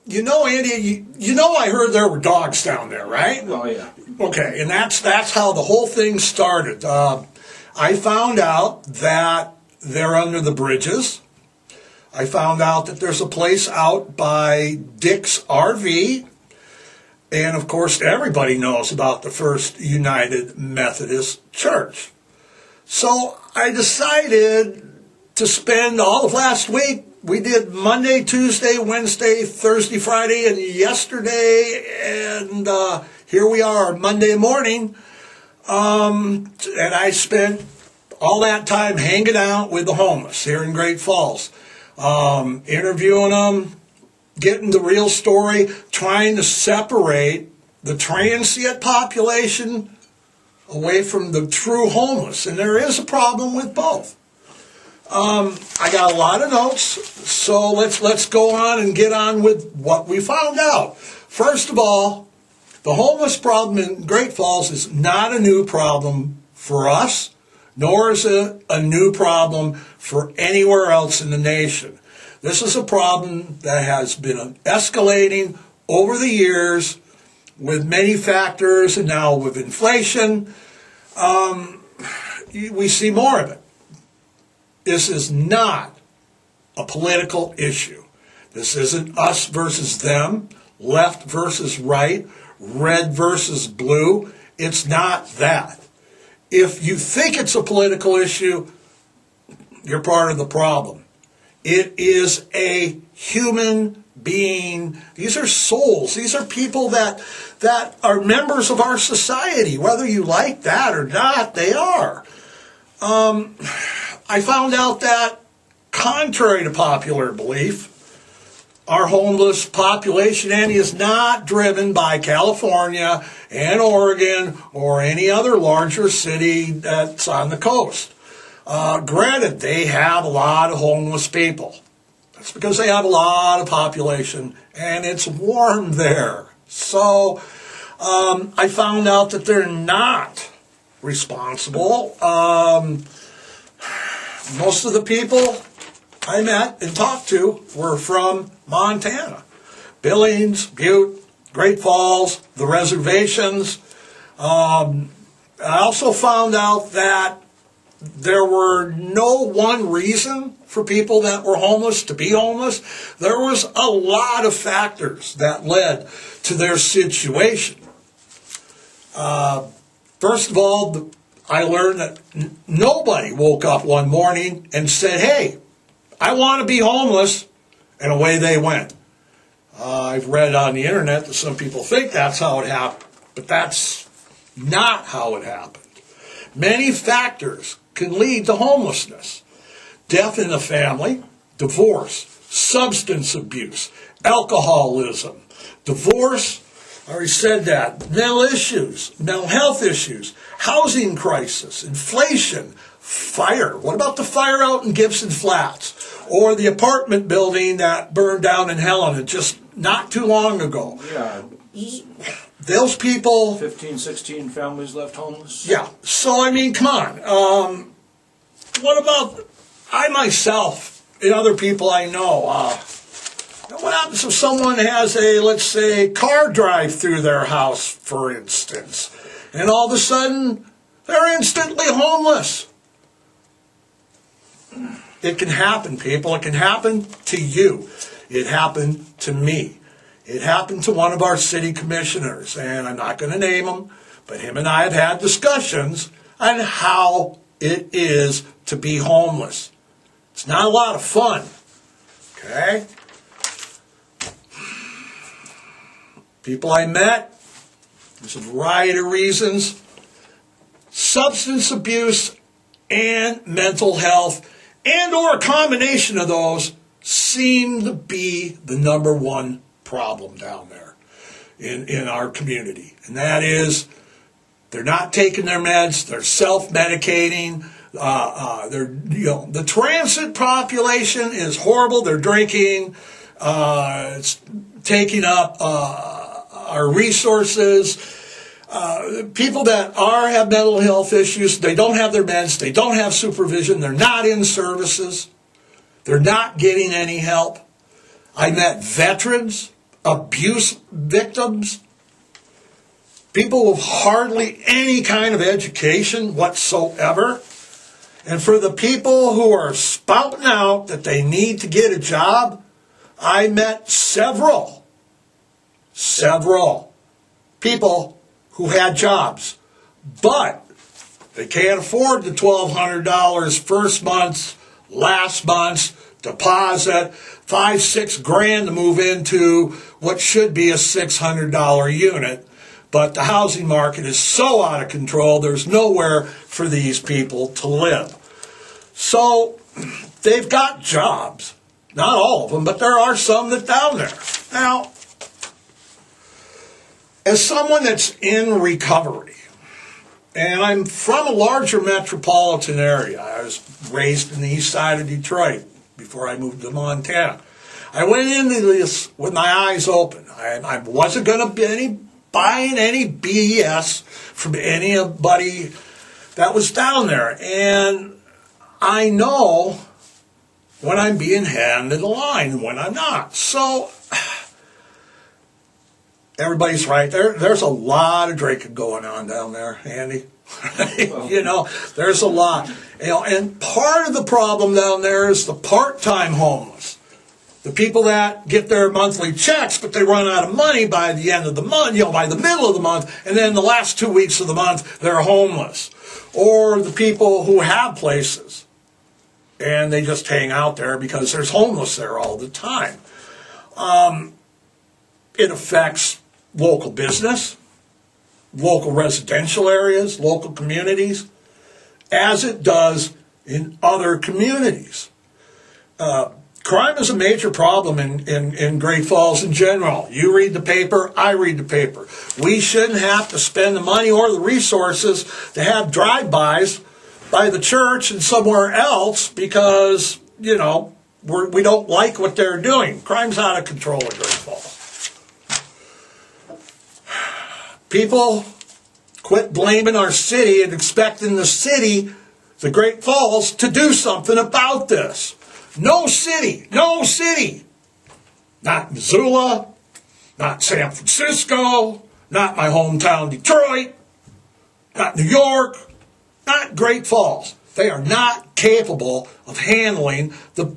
Andy, I heard there were dogs down there, right? Oh, yeah. Okay, and that's how the whole thing started. I found out that they're under the bridges. I found out that there's a place out by Dick's RV. And, of course, everybody knows about the First United Methodist Church. So I decided to spend all of last week. We did Monday, Tuesday, Wednesday, Thursday, Friday, and yesterday. And here we are Monday morning. And I spent all that time hanging out with the homeless here in Great Falls. Interviewing them, getting the real story, trying to separate the transient population away from the true homeless. And there is a problem with both. I got a lot of notes, so let's go on and get on with what we found out. First of all, the homeless problem in Great Falls is not a new problem for us, nor is it a new problem for anywhere else in the nation. This is a problem that has been escalating over the years with many factors, and now with inflation, we see more of it. This is not a political issue. This isn't us versus them, left versus right, red versus blue. It's not that. If you think it's a political issue, you're part of the problem. It is a human being. These are souls. These are people that are members of our society. Whether you like that or not, they are. I found out that, contrary to popular belief, our homeless population is not driven by California and Oregon or any other larger city that's on the coast. Granted, they have a lot of homeless people. That's because they have a lot of population, and it's warm there. So I found out that they're not responsible. Most of the people I met and talked to were from Montana. Billings, Butte, Great Falls, the reservations. I also found out that there were no one reason for people that were homeless to be homeless. There was a lot of factors that led to their situation. First of all, I learned that nobody woke up one morning and said, hey, I want to be homeless, and away they went. I've read on the internet that some people think that's how it happened, but that's not how it happened. Many factors can lead to homelessness. Death in the family, divorce, substance abuse, alcoholism, divorce, I already said that, mental issues, mental health issues, housing crisis, inflation, fire. What about the fire out in Gibson Flats? Or the apartment building that burned down in Helena just not too long ago? Yeah. Those people... 15, 16 families left homeless? Yeah. So, come on. What about I myself and other people I know? What happens if someone has a, let's say, car drive through their house, for instance, and all of a sudden they're instantly homeless? It can happen, people. It can happen to you. It happened to me. It happened to one of our city commissioners, and I'm not going to name him, but him and I have had discussions on how it is to be homeless. It's not a lot of fun, okay? People I met, there's a variety of reasons. Substance abuse and mental health, and or a combination of those, seem to be the number one problem down there in our community. And that is, they're not taking their meds, they're self-medicating, the transit population is horrible, they're drinking, it's taking up our resources. People that have mental health issues, they don't have their meds, they don't have supervision, they're not in services, they're not getting any help. I met veterans, abuse victims, people with hardly any kind of education whatsoever. And for the people who are spouting out that they need to get a job, I met several people who had jobs, but they can't afford the $1,200 first month's, last month's deposit, $5,000-6,000 to move into what should be a $600 unit. But the housing market is so out of control, there's nowhere for these people to live. So they've got jobs. Not all of them, but there are some that down there. Now, as someone that's in recovery, and I'm from a larger metropolitan area. I was raised in the east side of Detroit before I moved to Montana. I went into this with my eyes open. I wasn't going to be buying any BS from anybody that was down there. And I know when I'm being handed a line and when I'm not. So everybody's right. There's a lot of drinking going on down there, Andy. You know, there's a lot. You know, and part of the problem down there is the part-time homeless. The people that get their monthly checks, but they run out of money by the end of the month, you know, by the middle of the month, and then the last 2 weeks of the month, they're homeless. Or the people who have places, and they just hang out there because there's homeless there all the time. It affects local business, local residential areas, local communities, as it does in other communities. Crime is a major problem in Great Falls in general. You read the paper, I read the paper. We shouldn't have to spend the money or the resources to have drive-bys by the church and somewhere else because, you know, we don't like what they're doing. Crime's out of control in Great Falls. People quit blaming our city and expecting the city, the Great Falls, to do something about this. No city, not Missoula, not San Francisco, not my hometown Detroit, not New York, not Great Falls. They are not capable of handling the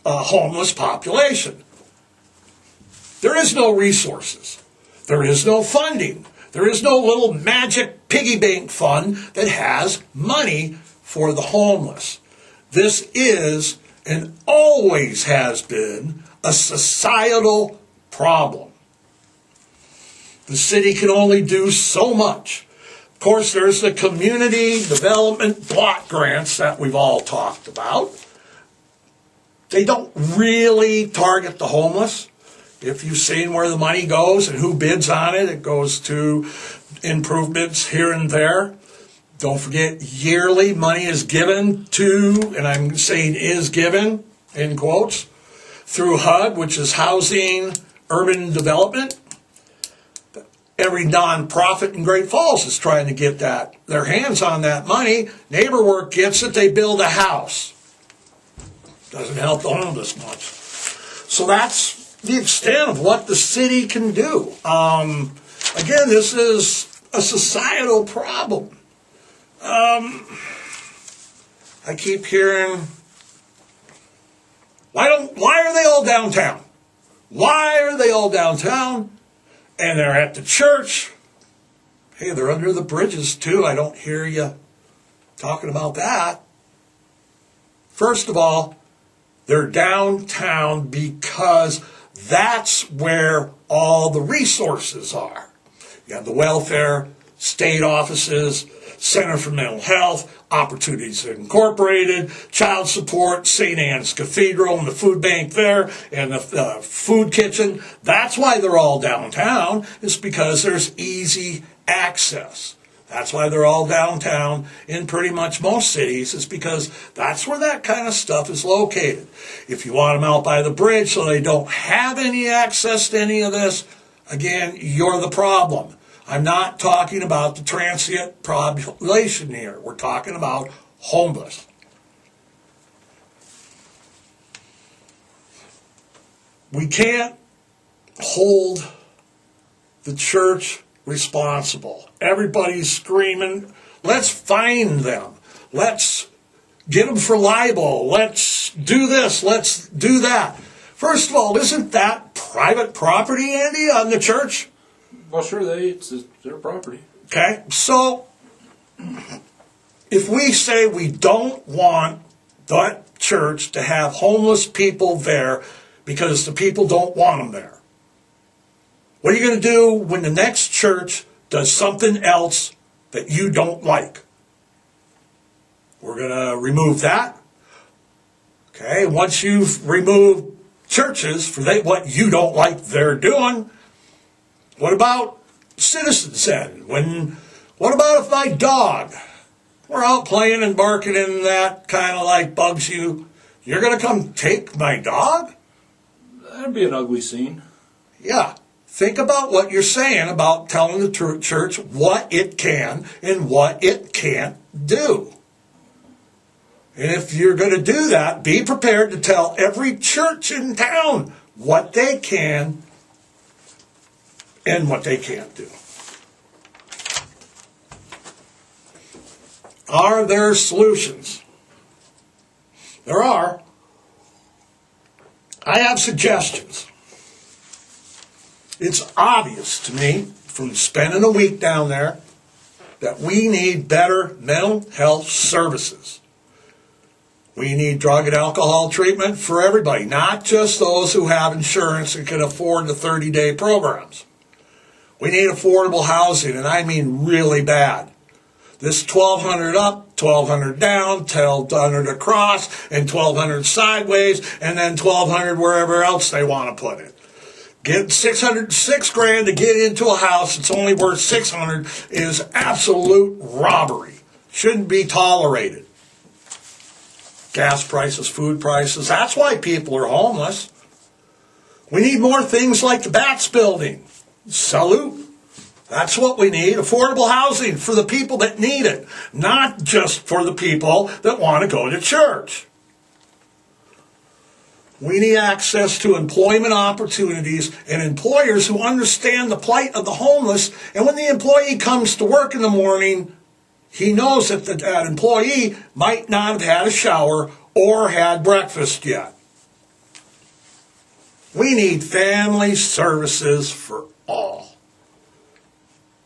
homeless population. There is no resources. There is no funding. There is no little magic piggy bank fund that has money for the homeless. This is and always has been a societal problem. The city can only do so much. Of course, there's the community development block grants that we've all talked about. They don't really target the homeless. If you've seen where the money goes and who bids on it, it goes to improvements here and there. Don't forget, yearly money is given to, and I'm saying is given, in quotes, through HUD, which is Housing Urban Development. Every nonprofit in Great Falls is trying to get their hands on that money. Neighbor Work gets it, they build a house. Doesn't help the homeless much. So that's the extent of what the city can do. Again, this is a societal problem. I keep hearing, why are they all downtown? Why are they all downtown? And they're at the church. Hey, they're under the bridges too. I don't hear you talking about that. First of all, they're downtown because that's where all the resources are. You have the welfare, state offices, Center for Mental Health, Opportunities Incorporated, Child Support, St. Anne's Cathedral, and the food bank there, and the food kitchen. That's why they're all downtown. It's because there's easy access. That's why they're all downtown in pretty much most cities, is because that's where that kind of stuff is located. If you want them out by the bridge so they don't have any access to any of this, again, you're the problem. I'm not talking about the transient population here. We're talking about homeless. We can't hold the church responsible. Everybody's screaming, let's fine them. Let's get them for libel. Let's do this. Let's do that. First of all, isn't that private property, Andy, on the church? Well, sure, it's their property. Okay, so if we say we don't want that church to have homeless people there because the people don't want them there, what are you going to do when the next church does something else that you don't like? We're going to remove that. Okay, once you've removed churches for what you don't like they're doing, what about citizens then? What about if my dog, we're out playing and barking and that kind of like bugs you, you're going to come take my dog? That'd be an ugly scene. Yeah. Think about what you're saying about telling the church what it can and what it can't do. And if you're going to do that, be prepared to tell every church in town what they can and what they can't do. Are there solutions? There are. I have suggestions. It's obvious to me from spending a week down there that we need better mental health services. We need drug and alcohol treatment for everybody, not just those who have insurance and can afford the 30-day programs. We need affordable housing, and I mean really bad. This 1,200 up, 1,200 down, 1,200 across, and 1,200 sideways, and then 1,200 wherever else they want to put it. Get $600 to get into a house that's only worth $600 is absolute robbery. Shouldn't be tolerated. Gas prices, food prices, that's why people are homeless. We need more things like the Bats building. Salute. That's what we need. Affordable housing for the people that need it, not just for the people that want to go to church. We need access to employment opportunities and employers who understand the plight of the homeless. And when the employee comes to work in the morning, he knows that that employee might not have had a shower or had breakfast yet. We need family services for all.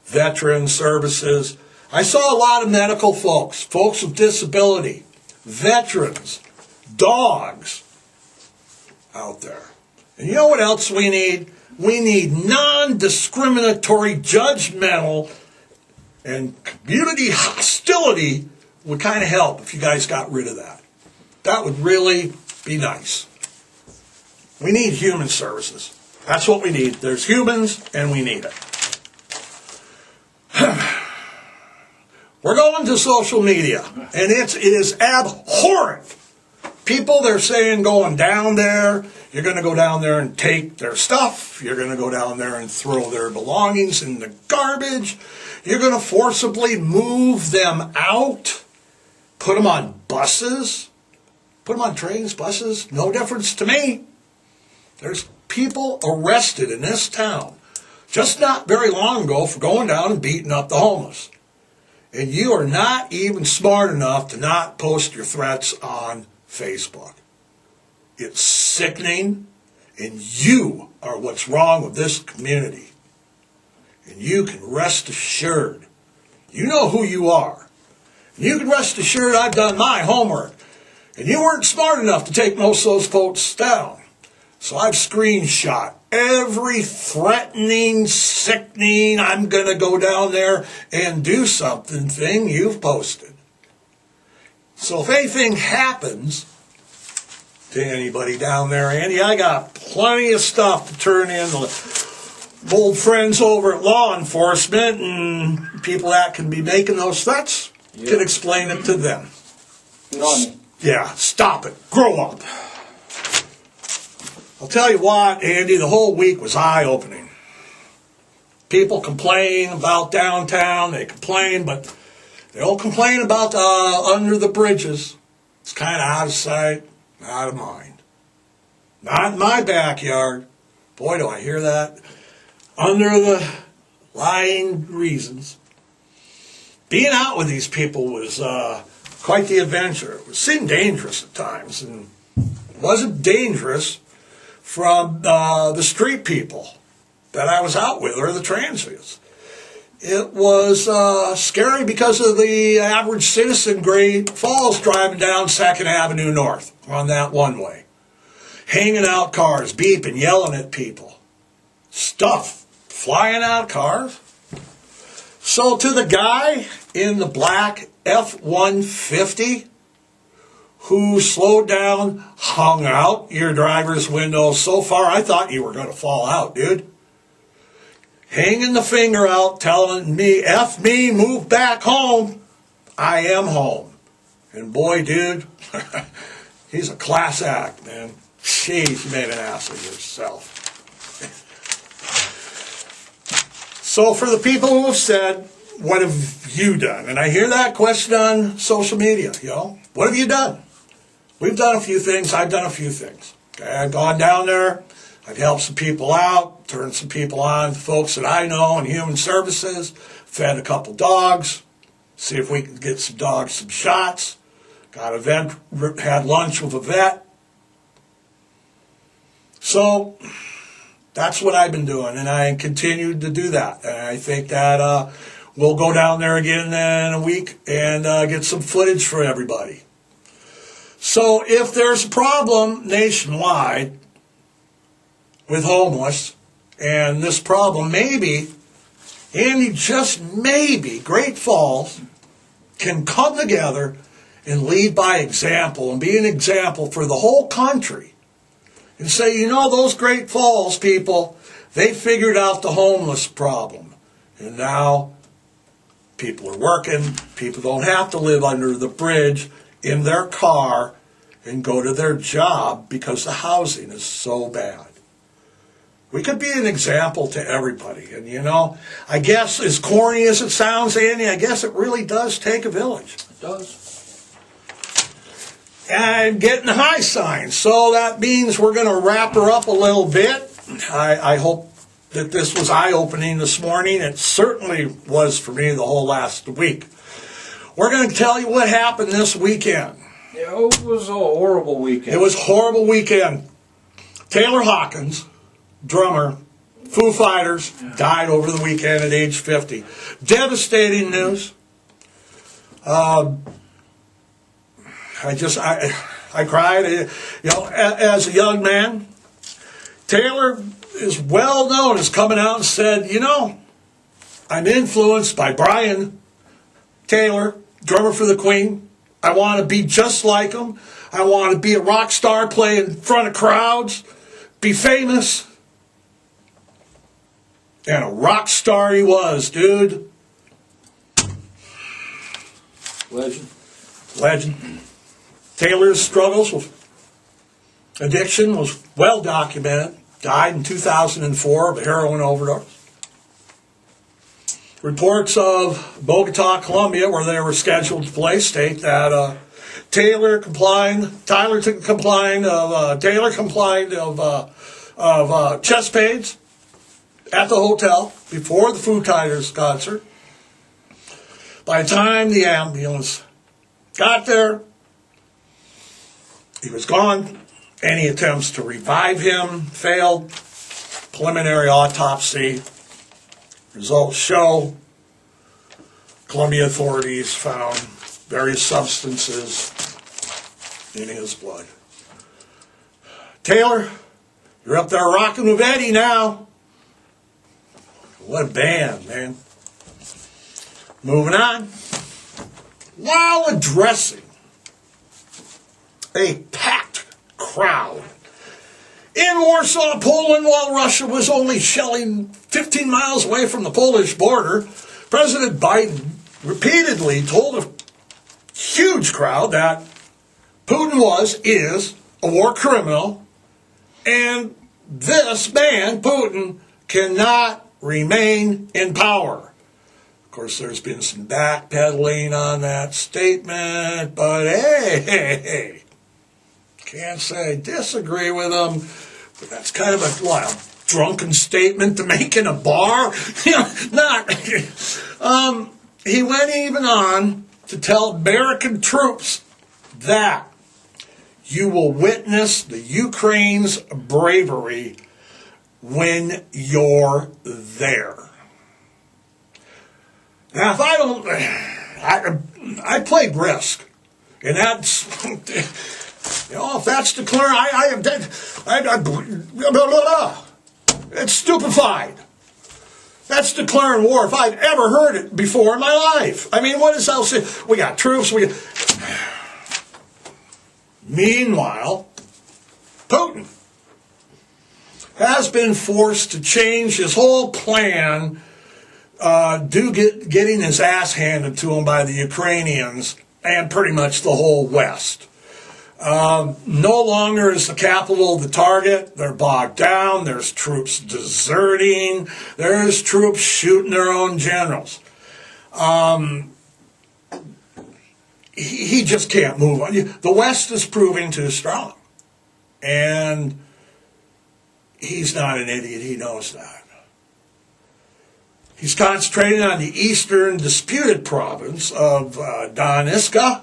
Veteran services. I saw a lot of medical folks with disability, veterans, dogs out there. And you know what else we need? We need non-discriminatory, judgmental, and community hostility would kind of help if you guys got rid of that. That would really be nice. We need human services. That's what we need. There's humans, and we need it. We're going to social media, and it is abhorrent. People, they're saying going down there, you're going to go down there and take their stuff. You're going to go down there and throw their belongings in the garbage. You're going to forcibly move them out, put them on buses, put them on trains, buses, no difference to me. There's people arrested in this town just not very long ago for going down and beating up the homeless. And you are not even smart enough to not post your threats on Facebook. It's sickening, and you are what's wrong with this community. And you can rest assured, you know who you are. And you can rest assured I've done my homework. And you weren't smart enough to take most of those posts down. So I've screenshot every threatening, sickening, I'm going to go down there and do something thing you've posted. So if anything happens to anybody down there, Andy, I got plenty of stuff to turn in to old friends over at law enforcement, and people that can be making those threats can explain it to them. Yeah, stop it. Grow up. I'll tell you what, Andy, the whole week was eye-opening. People complain about downtown, they complain, but they don't complain about under the bridges. It's kind of out of sight, out of mind. Not in my backyard. Boy, do I hear that. Under the lying reasons. Being out with these people was quite the adventure. It seemed dangerous at times, and it wasn't dangerous from the street people that I was out with, or the transients. It was scary because of the average citizen, Great Falls, driving down 2nd Avenue North on that one-way. Hanging out cars, beeping, yelling at people. Stuff flying out of cars. So to the guy in the black F-150 who slowed down, hung out your driver's window so far, I thought you were going to fall out, dude. Hanging the finger out, telling me, F me, move back home. I am home. And boy, dude, he's a class act, man. Jeez, you made an ass of yourself. So for the people who have said, what have you done? And I hear that question on social media, what have you done? We've done a few things. I've done a few things. Okay, I've gone down there. I've helped some people out, turned some people on to folks that I know in human services, fed a couple dogs, see if we can get some dogs some shots, had lunch with a vet. So that's what I've been doing, and I continue to do that. And I think that we'll go down there again in a week and get some footage for everybody. So if there's a problem nationwide with homeless, and this problem maybe, and just maybe, Great Falls can come together and lead by example and be an example for the whole country and say, those Great Falls people, they figured out the homeless problem. And now people are working, people don't have to live under the bridge in their car and go to their job because the housing is so bad. We could be an example to everybody. And, I guess as corny as it sounds, Andy, I guess it really does take a village. It does. And getting high signs. So that means we're going to wrap her up a little bit. I hope that this was eye-opening this morning. It certainly was for me the whole last week. We're going to tell you what happened this weekend. It was a horrible weekend. It was a horrible weekend. Taylor Hawkins, drummer, Foo Fighters, died over the weekend at age 50. Devastating news. I cried, as a young man. Taylor is well known as coming out and said, I'm influenced by Brian Taylor, drummer for the Queen. I want to be just like him. I want to be a rock star, play in front of crowds, be famous. And a rock star he was, dude. Legend. Taylor's struggles with addiction was well documented. Died in 2004 of a heroin overdose. Reports of Bogota, Colombia, where they were scheduled to play, state that Taylor complained of chest pains at the hotel before the Foo Fighters concert. By the time the ambulance got there, he was gone. Any attempts to revive him failed. Preliminary autopsy results show Colombia authorities found various substances in his blood. Taylor, you're up there rocking with Eddie now. What a band, man. Moving on. While addressing a packed crowd in Warsaw, Poland, while Russia was only shelling 15 miles away from the Polish border, President Biden repeatedly told a huge crowd that Putin is a war criminal, and this man, Putin, cannot remain in power. Of course, there's been some backpedaling on that statement, but hey, Can't say I disagree with him, but that's kind of a drunken statement to make in a bar. Not. He went even on to tell American troops that you will witness the Ukraine's bravery when you're there. Now, if I don't, I played Risk, and that's, if that's declaring, it's stupefied. That's declaring war if I've ever heard it before in my life. I mean, what is else? We got troops. Meanwhile, Putin has been forced to change his whole plan, getting his ass handed to him by the Ukrainians and pretty much the whole West. No longer is the capital the target. They're bogged down. There's troops deserting. There's troops shooting their own generals. He just can't move on. The West is proving too strong. And he's not an idiot. He knows that. He's concentrating on the eastern disputed province of Donetsk. I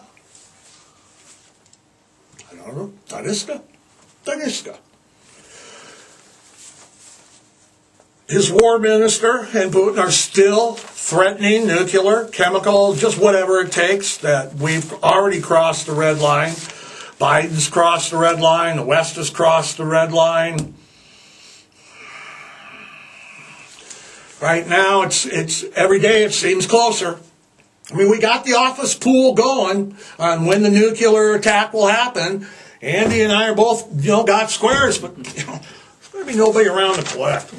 don't know. Donetsk. His war minister and Putin are still threatening nuclear, chemical, just whatever it takes, that we've already crossed the red line. Biden's crossed the red line. The West has crossed the red line. Right now, it's every day it seems closer. I mean, we got the office pool going on when the nuclear attack will happen. Andy and I are both, got squares, but there's going to be nobody around to collect.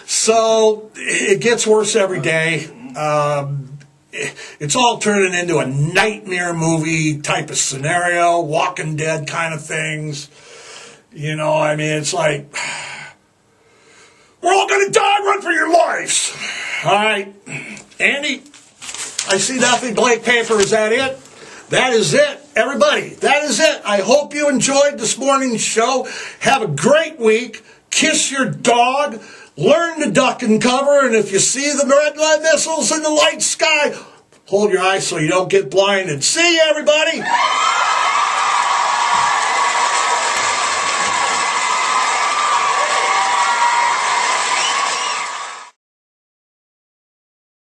So it gets worse every day. It's all turning into a nightmare movie type of scenario, Walking Dead kind of things. It's like, we're all going to die, run for your lives. All right, Andy, I see nothing blank paper. Is that it? That is it, everybody. That is it. I hope you enjoyed this morning's show. Have a great week. Kiss your dog. Learn to duck and cover. And if you see the red light missiles in the light sky, hold your eyes so you don't get blinded. See you, everybody.